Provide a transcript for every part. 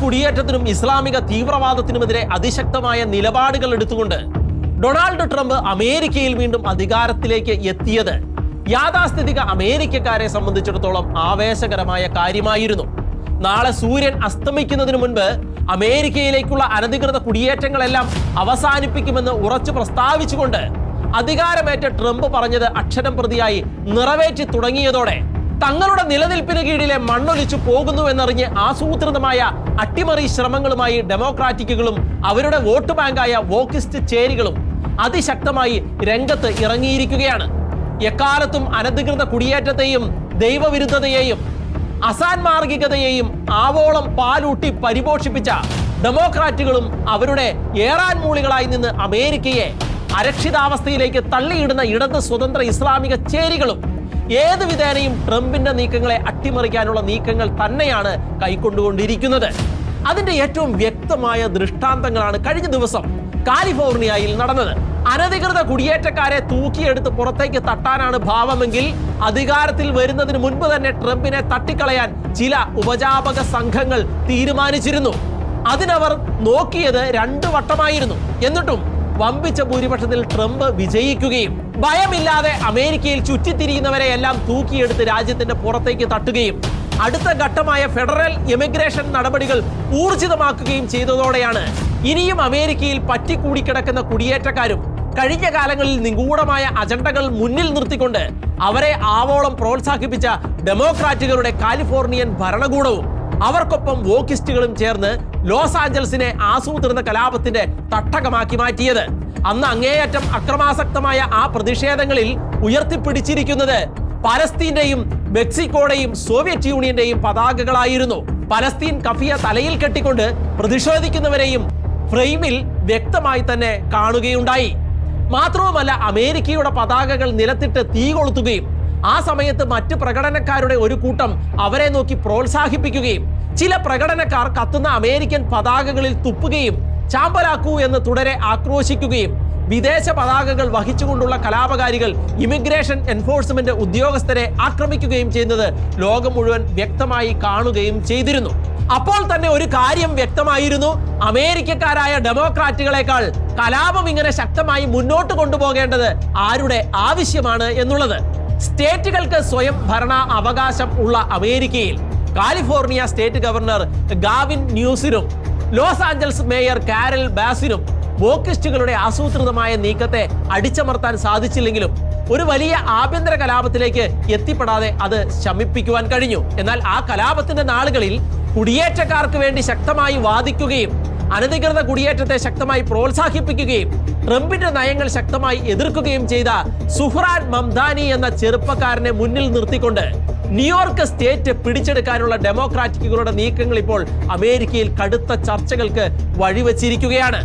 കുടിയേറ്റത്തിനും ഇസ്ലാമിക തീവ്രവാദത്തിനുമെതിരെ അതിശക്തമായ നിലപാടുകൾ എടുത്തുകൊണ്ട് ഡൊണാൾഡ് ട്രംപ് അമേരിക്കയിൽ വീണ്ടും അധികാരത്തിലേക്ക് എത്തിയത് യാഥാസ്ഥിതിക അമേരിക്കക്കാരെ സംബന്ധിച്ചിടത്തോളം ആവേശകരമായ കാര്യമായിരുന്നു. നാളെ സൂര്യൻ അസ്തമിക്കുന്നതിന് മുൻപ് അമേരിക്കയിലേക്കുള്ള അനധികൃത കുടിയേറ്റങ്ങളെല്ലാം അവസാനിപ്പിക്കുമെന്ന് ഉറച്ചു പ്രസ്താവിച്ചുകൊണ്ട് അധികാരമേറ്റ ട്രംപ് പറഞ്ഞത് അക്ഷരം പ്രതിയായി നിറവേറ്റി തുടങ്ങിയതോടെ തങ്ങളുടെ നിലനിൽപ്പിന് കീഴിലെ മണ്ണൊലിച്ചു പോകുന്നു എന്നറിഞ്ഞ് ആസൂത്രിതമായ അട്ടിമറി ശ്രമങ്ങളുമായി ഡെമോക്രാറ്റിക്കുകളും അവരുടെ വോട്ട് ബാങ്കായ വോക്കിസ്റ്റ് ചേരികളും അതിശക്തമായി രംഗത്ത് ഇറങ്ങിയിരിക്കുകയാണ്. എക്കാലത്തും അനധികൃത കുടിയേറ്റത്തെയും ദൈവവിരുദ്ധതയെയും അസാൻമാർഗികതയെയും ആവോളം പാലൂട്ടി പരിപോഷിപ്പിച്ച ഡെമോക്രാറ്റുകളും അവരുടെ ഏറാൻ മൂളികളായി നിന്ന് അമേരിക്കയെ അരക്ഷിതാവസ്ഥയിലേക്ക് തള്ളിയിടുന്ന ഇടത് സ്വതന്ത്ര ഇസ്ലാമിക ചേരികളും ഏത് വിധേനയും ട്രംപിന്റെ നീക്കങ്ങളെ അട്ടിമറിക്കാനുള്ള നീക്കങ്ങൾ തന്നെയാണ് കൈക്കൊണ്ടുകൊണ്ടിരിക്കുന്നത്. അതിന്റെ ഏറ്റവും വ്യക്തമായ ദൃഷ്ടാന്തങ്ങളാണ് കഴിഞ്ഞ ദിവസം കാലിഫോർണിയയിൽ നടന്നത്. അനധികൃത കുടിയേറ്റക്കാരെ തൂക്കിയെടുത്ത് പുറത്തേക്ക് തട്ടാനാണ് ഭാവമെങ്കിൽ അധികാരത്തിൽ വരുന്നതിന് മുൻപ് തന്നെ ട്രംപിനെ തട്ടിക്കളയാൻ ചില ഉപജാപക സംഘങ്ങൾ തീരുമാനിച്ചിരുന്നു. അതിനവർ നോക്കിയത് 2 വട്ടമായിരുന്നു. എന്നിട്ടും വമ്പിച്ച ഭൂരിപക്ഷത്തിൽ ട്രംപ് വിജയിക്കുകയും ഭയമില്ലാതെ അമേരിക്കയിൽ ചുറ്റിത്തിരിയുന്നവരെ എല്ലാം തൂക്കിയെടുത്ത് രാജ്യത്തിന്റെ പുറത്തേക്ക് തട്ടുകയും അടുത്ത ഘട്ടമായ ഫെഡറൽ ഇമിഗ്രേഷൻ നടപടികൾ ഊർജിതമാക്കുകയും ചെയ്തതോടെയാണ് ഇനിയും അമേരിക്കയിൽ പറ്റിക്കൂടിക്കിടക്കുന്ന കുടിയേറ്റക്കാരും കഴിഞ്ഞ കാലങ്ങളിൽ നിഗൂഢമായ അജണ്ടകൾ മുന്നിൽ നിർത്തിക്കൊണ്ട് അവരെ ആവോളം പ്രോത്സാഹിപ്പിച്ച ഡെമോക്രാറ്റുകളുടെ കാലിഫോർണിയൻ ഭരണകൂടവും അവർക്കൊപ്പം വോക്കിസ്റ്റുകളും ചേർന്ന് ലോസ് ആഞ്ചൽസിനെ ആസൂത്രിത കലാപത്തിന്റെ തട്ടകമാക്കി മാറ്റിയത്. അന്ന് അങ്ങേയറ്റം അക്രമാസക്തമായ ആ പ്രതിഷേധങ്ങളിൽ ഉയർത്തിപ്പിടിച്ചിരിക്കുന്നത് പലസ്തീന്റെയും മെക്സിക്കോയുടെയും സോവിയറ്റ് യൂണിയന്റെയും പതാകകളായിരുന്നു. പലസ്തീൻ കഫിയ തലയിൽ കെട്ടിക്കൊണ്ട് പ്രതിഷേധിക്കുന്നവരെയും ഫ്രെയിമിൽ വ്യക്തമായി തന്നെ കാണുകയുണ്ടായി. മാത്രവുമല്ല, അമേരിക്കയുടെ പതാകകൾ നിലത്തിട്ട് തീ കൊളുത്തുകയും ആ സമയത്ത് മറ്റ് പ്രകടനക്കാരുടെ ഒരു കൂട്ടം അവരെ നോക്കി പ്രോത്സാഹിപ്പിക്കുകയും ചില പ്രകടനക്കാർ കത്തുന്ന അമേരിക്കൻ പതാകകളിൽ തുപ്പുകയും ചാമ്പലാക്കൂ എന്ന് തുടരെ ആക്രോശിക്കുകയും വിദേശ പതാകകൾ വഹിച്ചുകൊണ്ടുള്ള കലാപകാരികൾ ഇമിഗ്രേഷൻ എൻഫോഴ്സ്മെന്റ് ഉദ്യോഗസ്ഥരെ ആക്രമിക്കുകയും ചെയ്യുന്നത് ലോകം മുഴുവൻ വ്യക്തമായി കാണുകയും ചെയ്തിരുന്നു. അപ്പോൾ തന്നെ ഒരു കാര്യം വ്യക്തമായിരുന്നു: അമേരിക്കക്കാരായ ഡെമോക്രാറ്റുകളെക്കാൾ കലാപം ഇങ്ങനെ ശക്തമായി മുന്നോട്ട് കൊണ്ടുപോകേണ്ടത് ആരുടെ ആവശ്യമാണ് എന്നുള്ളത്. സ്റ്റേറ്റുകൾക്ക് സ്വയം ഭരണ അവകാശം ഉള്ള അമേരിക്കയിൽ കാലിഫോർണിയ സ്റ്റേറ്റ് ഗവർണർ ഗാവിൻ ന്യൂസിനും ലോസ് ആഞ്ചൽസ് മേയർ കാരൽ ബാസിനും വോക്കിസ്റ്റുകളുടെ ആസൂത്രിതമായ നീക്കത്തെ അടിച്ചമർത്താൻ സാധിച്ചില്ലെങ്കിലും ഒരു വലിയ ആഭ്യന്തര കലാപത്തിലേക്ക് എത്തിപ്പെടാതെ അത് ശമിപ്പിക്കുവാൻ കഴിഞ്ഞു. എന്നാൽ ആ കലാപത്തിന്റെ നാളുകളിൽ കുടിയേറ്റക്കാർക്ക് വേണ്ടി ശക്തമായി വാദിക്കുകയും അനധികൃത കുടിയേറ്റത്തെ ശക്തമായി പ്രോത്സാഹിപ്പിക്കുകയും ട്രംപിന്റെ നയങ്ങൾ ശക്തമായി എതിർക്കുകയും ചെയ്ത സുഹ്റാൻ മംദാനി എന്ന ചെറുപ്പക്കാരനെ മുന്നിൽ നിർത്തിക്കൊണ്ട് ന്യൂയോർക്ക് സ്റ്റേറ്റ് പിടിച്ചെടുക്കാനുള്ള ഡെമോക്രാറ്റുകളുടെ നീക്കങ്ങൾ ഇപ്പോൾ അമേരിക്കയിൽ കടുത്ത ചർച്ചകൾക്ക് വഴിവെച്ചിരിക്കുകയാണ്.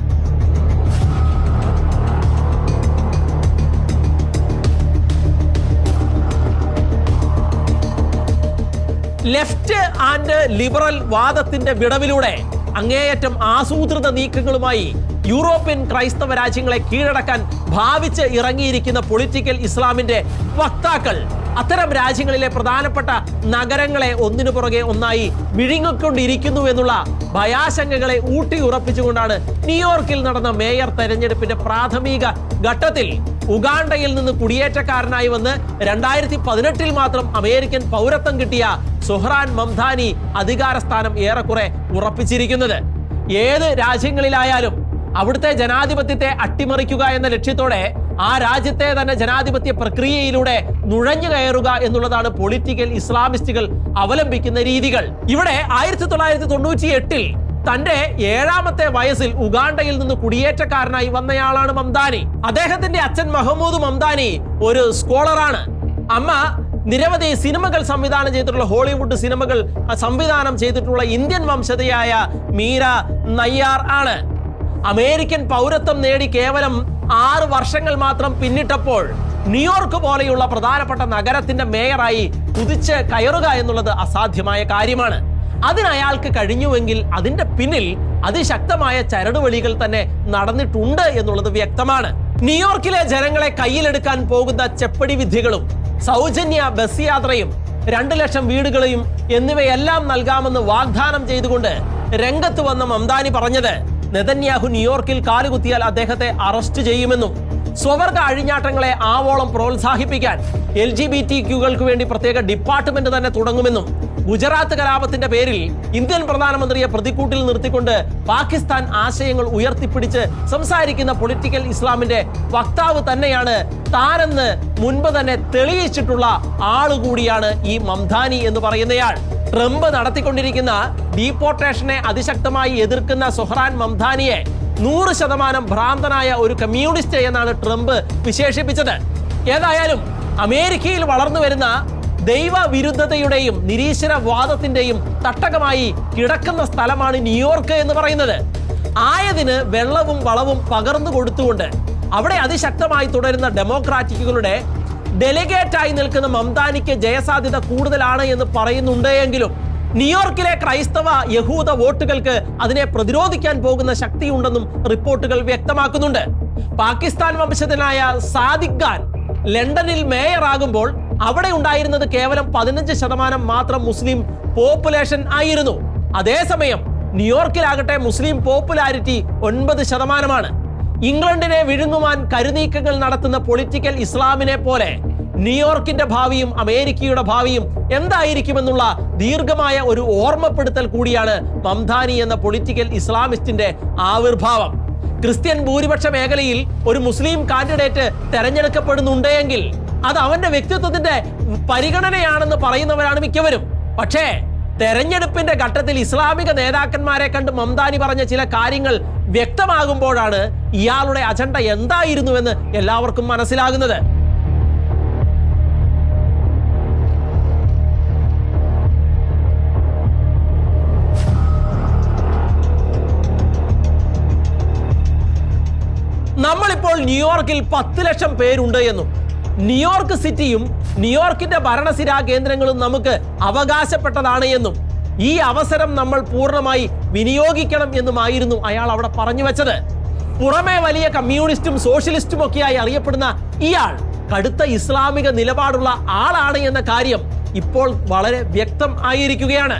ലെഫ്റ്റ് ആൻഡ് ലിബറൽ വാദത്തിന്റെ വിടവിലൂടെ അങ്ങേയറ്റം ആസൂത്രിത നീക്കങ്ങളുമായി യൂറോപ്യൻ ക്രൈസ്തവ രാജ്യങ്ങളെ കീഴടക്കാൻ ഭാവിച്ച് ഇറങ്ങിയിരിക്കുന്ന പൊളിറ്റിക്കൽ ഇസ്ലാമിന്റെ വക്താക്കൾ അത്തരം രാജ്യങ്ങളിലെ പ്രധാനപ്പെട്ട നഗരങ്ങളെ ഒന്നിനു പുറകെ ഒന്നായി വിഴുങ്ങിക്കൊണ്ടിരിക്കുന്നു എന്നുള്ള ഭയാശങ്കകളെ ഊട്ടി ഉറപ്പിച്ചുകൊണ്ടാണ് ന്യൂയോർക്കിൽ നടന്ന മേയർ തെരഞ്ഞെടുപ്പിന്റെ പ്രാഥമിക ഘട്ടത്തിൽ ഉഗാണ്ടയിൽ നിന്ന് കുടിയേറ്റക്കാരനായി വന്ന് 2018 മാത്രം അമേരിക്കൻ പൗരത്വം കിട്ടിയ സുഹ്റാൻ മംദാനി അധികാരസ്ഥാനം ഏറെക്കുറെ ഉറപ്പിച്ചിരിക്കുന്നത്. ഏത് രാജ്യങ്ങളിലായാലും അവിടുത്തെ ജനാധിപത്യത്തെ അട്ടിമറിക്കുക എന്ന ലക്ഷ്യത്തോടെ ആ രാജ്യത്തെ തന്നെ ജനാധിപത്യ പ്രക്രിയയിലൂടെ നുഴഞ്ഞു കയറുക എന്നുള്ളതാണ് പൊളിറ്റിക്കൽ ഇസ്ലാമിസ്റ്റുകൾ അവലംബിക്കുന്ന രീതികൾ. ഇവിടെ 1998 തന്റെ 7ാമത്തെ വയസ്സിൽ ഉഗാണ്ടയിൽ നിന്ന് കുടിയേറ്റക്കാരനായി വന്നയാളാണ് മംദാനി. അദ്ദേഹത്തിന്റെ അച്ഛൻ മഹമ്മൂദ് മംദാനി ഒരു സ്കോളറാണ്. അമ്മ നിരവധി സിനിമകൾ സംവിധാനം ചെയ്തിട്ടുള്ള ഹോളിവുഡ് സിനിമകൾ സംവിധാനം ചെയ്തിട്ടുള്ള ഇന്ത്യൻ വംശജയായ മീര നയ്യാർ ആണ്. അമേരിക്കൻ പൗരത്വം നേടി കേവലം 6 വർഷങ്ങൾ മാത്രം പിന്നിട്ടപ്പോൾ ന്യൂയോർക്ക് പോലെയുള്ള പ്രധാനപ്പെട്ട നഗരത്തിന്റെ മേയറായി കുതിച്ച് കയറുക എന്നുള്ളത് അസാധ്യമായ കാര്യമാണ്. അതിനയാൾക്ക് കഴിഞ്ഞുവെങ്കിൽ അതിന്റെ പിന്നിൽ അതിശക്തമായ ചരടുവലികൾ തന്നെ നടന്നിട്ടുണ്ട് എന്നുള്ളത് വ്യക്തമാണ്. ന്യൂയോർക്കിലെ ജനങ്ങളെ കയ്യിലെടുക്കാൻ പോകുന്ന ചെപ്പടി വിദ്യകളും സൗജന്യ ബസ് യാത്രയും 2 ലക്ഷം വീടുകളെയും എന്നിവയെല്ലാം നൽകാമെന്ന് വാഗ്ദാനം ചെയ്തുകൊണ്ട് രംഗത്ത് വന്ന മംദാനി പറഞ്ഞത് നെതന്യാഹു ന്യൂയോർക്കിൽ കാലുകുത്തിയാൽ അദ്ദേഹത്തെ അറസ്റ്റ് ചെയ്യുമെന്നും സ്വവർഗ അഴിഞ്ഞാട്ടങ്ങളെ ആവോളം പ്രോത്സാഹിപ്പിക്കാൻ LGBTQ-കൾക്ക് വേണ്ടി പ്രത്യേക ഡിപ്പാർട്ട്മെന്റ് തന്നെ തുടങ്ങുമെന്നും ഗുജറാത്ത് കലാപത്തിന്റെ പേരിൽ ഇന്ത്യൻ പ്രധാനമന്ത്രിയെ പ്രതിക്കൂട്ടിൽ നിർത്തിക്കൊണ്ട് പാകിസ്ഥാൻ ആശയങ്ങൾ ഉയർത്തിപ്പിടിച്ച് സംസാരിക്കുന്ന പൊളിറ്റിക്കൽ ഇസ്ലാമിന്റെ വക്താവ് തന്നെയാണ് താനെന്ന് മുൻപ് തന്നെ തെളിയിച്ചിട്ടുള്ള ആളുകൂടിയാണ് ഈ മംദാനി എന്ന് പറയുന്നയാൾ. ട്രംപ് നടത്തിക്കൊണ്ടിരിക്കുന്ന ഡീപ്പോർട്ടേഷനെ അതിശക്തമായി എതിർക്കുന്ന സൊഹ്റാൻ മംദാനിയെ 100% ഭ്രാന്തനായ ഒരു കമ്മ്യൂണിസ്റ്റ് എന്നാണ് ട്രംപ് വിശേഷിപ്പിച്ചത്. ഏതായാലും അമേരിക്കയിൽ വളർന്നു വരുന്ന ദൈവവിരുദ്ധതയുടെയും നിരീശ്വരവാദത്തിന്റെയും തട്ടകമായി കിടക്കുന്ന സ്ഥലമാണ് ന്യൂയോർക്ക് എന്ന് പറയുന്നത്. ആയതിന് വെള്ളവും വളവും പകർന്നു കൊടുത്തുകൊണ്ട് അവിടെ അതിശക്തമായി തുടരുന്ന ഡെമോക്രാറ്റിക്കുകളുടെ ഡെലിഗേറ്റായി നിൽക്കുന്ന മംദാനിക്ക് ജയസാധ്യത കൂടുതലാണ് എന്ന് പറയുന്നുണ്ട് എങ്കിലും ന്യൂയോർക്കിലെ ക്രൈസ്തവ യഹൂദ വോട്ടുകൾക്ക് അതിനെ പ്രതിരോധിക്കാൻ പോകുന്ന ശക്തിയുണ്ടെന്നും റിപ്പോർട്ടുകൾ വ്യക്തമാക്കുന്നുണ്ട്. പാകിസ്ഥാൻ വംശജനായ സാദിഖ് ഖാൻ ലണ്ടനിൽ മേയറാകുമ്പോൾ അവിടെ ഉണ്ടായിരുന്നത് കേവലം 15% മാത്രം മുസ്ലിം പോപ്പുലേഷൻ ആയിരുന്നു. അതേസമയം ന്യൂയോർക്കിലാകട്ടെ മുസ്ലിം പോപ്പുലാരിറ്റി 9%. ഇംഗ്ലണ്ടിനെ വിഴുങ്ങുവാൻ കരുനീക്കങ്ങൾ നടത്തുന്ന പൊളിറ്റിക്കൽ ഇസ്ലാമിനെ പോലെ ന്യൂയോർക്കിന്റെ ഭാവിയും അമേരിക്കയുടെ ഭാവിയും എന്തായിരിക്കുമെന്നുള്ള ദീർഘമായ ഒരു ഓർമ്മപ്പെടുത്തൽ കൂടിയാണ് മംദാനി എന്ന പൊളിറ്റിക്കൽ ഇസ്ലാമിസ്റ്റിന്റെ ആവിർഭാവം. ക്രിസ്ത്യൻ ഭൂരിപക്ഷ മേഖലയിൽ ഒരു മുസ്ലിം കാൻഡിഡേറ്റ് തെരഞ്ഞെടുക്കപ്പെടുന്നുണ്ടെങ്കിൽ അത് അവന്റെ വ്യക്തിത്വത്തിന്റെ പരിഗണനയാണെന്ന് പറയുന്നവരാണ് മിക്കവരും. പക്ഷേ തെരഞ്ഞെടുപ്പിന്റെ ഘട്ടത്തിൽ ഇസ്ലാമിക നേതാക്കന്മാരെ കണ്ട് മംദാനി പറഞ്ഞ ചില കാര്യങ്ങൾ വ്യക്തമാകുമ്പോഴാണ് ഇയാളുടെ അജണ്ട എന്തായിരുന്നുവെന്ന് എല്ലാവർക്കും മനസ്സിലാകുന്നത്. നമ്മളിപ്പോൾ ന്യൂയോർക്കിൽ 10 ലക്ഷം പേരുണ്ട് എന്നും ന്യൂയോർക്ക് സിറ്റിയും ന്യൂയോർക്കിന്റെ ഭരണസിരാ കേന്ദ്രങ്ങളും നമുക്ക് അവകാശപ്പെട്ടതാണ് എന്നും ഈ അവസരം നമ്മൾ പൂർണ്ണമായി വിനിയോഗിക്കണം എന്നുമായിരുന്നു അയാൾ അവിടെ പറഞ്ഞു വെച്ചത്. പുറമെ വലിയ കമ്മ്യൂണിസ്റ്റും സോഷ്യലിസ്റ്റും ഒക്കെയായി അറിയപ്പെടുന്ന ഇയാൾ കടുത്ത ഇസ്ലാമിക നിലപാടുള്ള ആളാണ് എന്ന കാര്യം ഇപ്പോൾ വളരെ വ്യക്തം ആയിരിക്കുകയാണ്.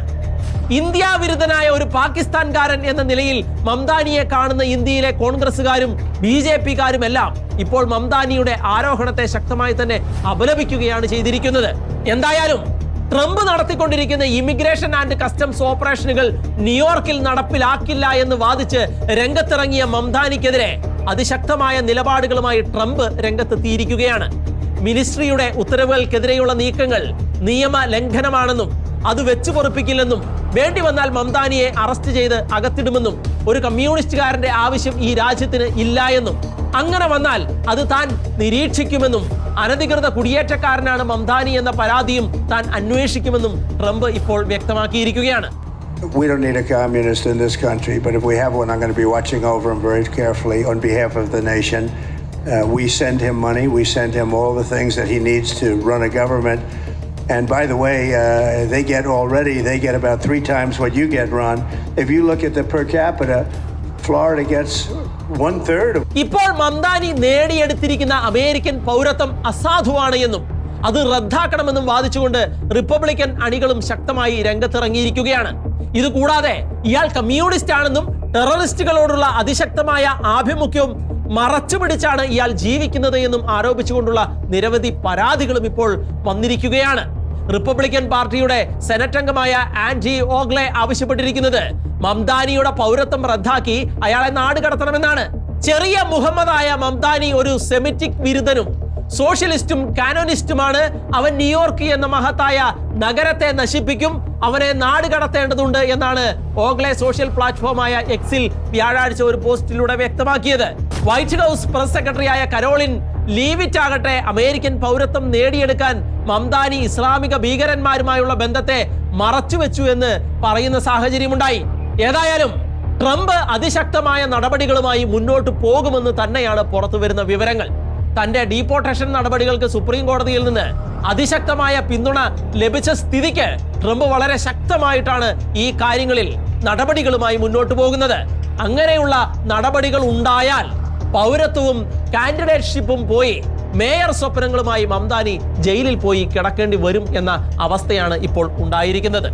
ഇന്ത്യ വിരുദ്ധനായ ഒരു പാകിസ്ഥാൻകാരൻ എന്ന നിലയിൽ മംദാനിയെ കാണുന്ന ഇന്ത്യയിലെ കോൺഗ്രസുകാരും BJP-കാരുമെല്ലാം ഇപ്പോൾ മംദാനിയുടെ ആരോഹണത്തെ ശക്തമായി തന്നെ അപലപിക്കുകയാണ് ചെയ്തിരിക്കുന്നത്. എന്തായാലും ട്രംപ് നടത്തിക്കൊണ്ടിരിക്കുന്ന ഇമിഗ്രേഷൻ ആൻഡ് കസ്റ്റംസ് ഓപ്പറേഷനുകൾ ന്യൂയോർക്കിൽ നടപ്പിലാക്കില്ല എന്ന് വാദിച്ച് രംഗത്തിറങ്ങിയ മംദാനിക്കെതിരെ അതിശക്തമായ നിലപാടുകളുമായി ട്രംപ് രംഗത്തെത്തിയിരിക്കുകയാണ്. മിനിസ്ട്രിയുടെ ഉത്തരവുകൾക്കെതിരെയുള്ള നീക്കങ്ങൾ നിയമ ലംഘനമാണെന്നും അത് വെച്ചു പൊറുപ്പിക്കില്ലെന്നും വേണ്ടി വന്നാൽ മംദാനിയെ അറസ്റ്റ് ചെയ്ത് അകത്തിടുമെന്നും ഒരു കമ്മ്യൂണിസ്റ്റുകാരന്റെ ആവശ്യം ഈ രാജ്യത്തിന് ഇല്ല എന്നും അങ്ങനെ വന്നാൽ അത് താൻ നിരീക്ഷിക്കുമെന്നും അനധികൃത കുടിയേറ്റക്കാരനാണ് മംദാനി എന്ന പരാതിയും താൻ അന്വേഷിക്കുമെന്നും ട്രംപ് ഇപ്പോൾ വ്യക്തമാക്കിയിരിക്കുകയാണ്. We don't need a communist in this country, but if we have one, I'm going to be watching over him very carefully on behalf of the nation. We send him money. We send him all the things that he needs to run a government. And by the way, they get about 3 times what you get, Ron. If you look at the per capita, Florida gets 1/3. ഇപ്പോൾ Mamdani നേടിയെടുത്തിരിക്കുന്ന American പൗരത്വം അസാധുവാണ് എന്നും അത് റദ്ദാക്കണമെന്നും വാദിച്ചുകൊണ്ട് Republican അണികളും ശക്തമായി രംഗത്തിറങ്ങിയിരിക്കുകയാണ്. ഇതുകൂടാതെ ഇയാൾ communist ആണെന്നും ടെററിസ്റ്റുകളോടുള്ള അതിശക്തമായ ആഭിമുഖ്യവും മറച്ചുപിടിച്ചാണ് ഇയാൾ ജീവിക്കുന്നത് എന്നും ആരോപിച്ചുകൊണ്ടുള്ള നിരവധി പരാതികളും ഇപ്പോൾ വന്നിരിക്കുകയാണ്. റിപ്പബ്ലിക്കൻ പാർട്ടിയുടെ സെനറ്റ് അംഗമായ ആൻഡി ഓഗ്ലെ ആവശ്യപ്പെട്ടിരിക്കുന്നത് മംദാനിയുടെ പൗരത്വം റദ്ദാക്കി അയാളെ നാട് കടത്തണമെന്നാണ്. ചെറിയ മുഹമ്മദായ മംദാനി ഒരു സെമിറ്റിക് വിരുദ്ധനും സോഷ്യലിസ്റ്റും കാനോനിസ്റ്റുമാണ്. അവൻ ന്യൂയോർക്ക് എന്ന മഹത്തായ നഗരത്തെ നശിപ്പിക്കും, അവനെ നാട് കടത്തേണ്ടതുണ്ട് എന്നാണ് ഓഗ്ലെ സോഷ്യൽ പ്ലാറ്റ്ഫോമായ എക്സിൽ വ്യാഴാഴ്ച ഒരു പോസ്റ്റിലൂടെ വ്യക്തമാക്കിയത്. വൈറ്റ് ഹൗസ് പ്രസ് സെക്രട്ടറിയായ കരോളിൻ ലീവിറ്റ് ആകട്ടെ അമേരിക്കൻ പൗരത്വം നേടിയെടുക്കാൻ മംദാനി ഇസ്ലാമിക ഭീകരന്മാരുമായുള്ള ബന്ധത്തെ മറച്ചുവെച്ചു എന്ന് പറയുന്ന സാഹചര്യമുണ്ടായി. ഏതായാലും ട്രംപ് അതിശക്തമായ നടപടികളുമായി മുന്നോട്ട് പോകുമെന്ന് തന്നെയാണ് പുറത്തു വരുന്ന വിവരങ്ങൾ. തന്റെ ഡീപ്പോർട്ടേഷൻ നടപടികൾക്ക് സുപ്രീം കോടതിയിൽ നിന്ന് അതിശക്തമായ പിന്തുണ ലഭിച്ച സ്ഥിതിക്ക് ട്രംപ് വളരെ ശക്തമായിട്ടാണ് ഈ കാര്യങ്ങളിൽ നടപടികളുമായി മുന്നോട്ട് പോകുന്നത്. അങ്ങനെയുള്ള നടപടികൾ ഉണ്ടായാൽ പൗരത്വവും കാൻഡിഡേറ്റ്ഷിപ്പും പോയി മേയർ സ്വപ്നങ്ങളുമായി മംദാനി ജയിലിൽ പോയി കിടക്കേണ്ടി വരും എന്ന അവസ്ഥയാണ് ഇപ്പോൾ ഉണ്ടായിരിക്കുന്നത്.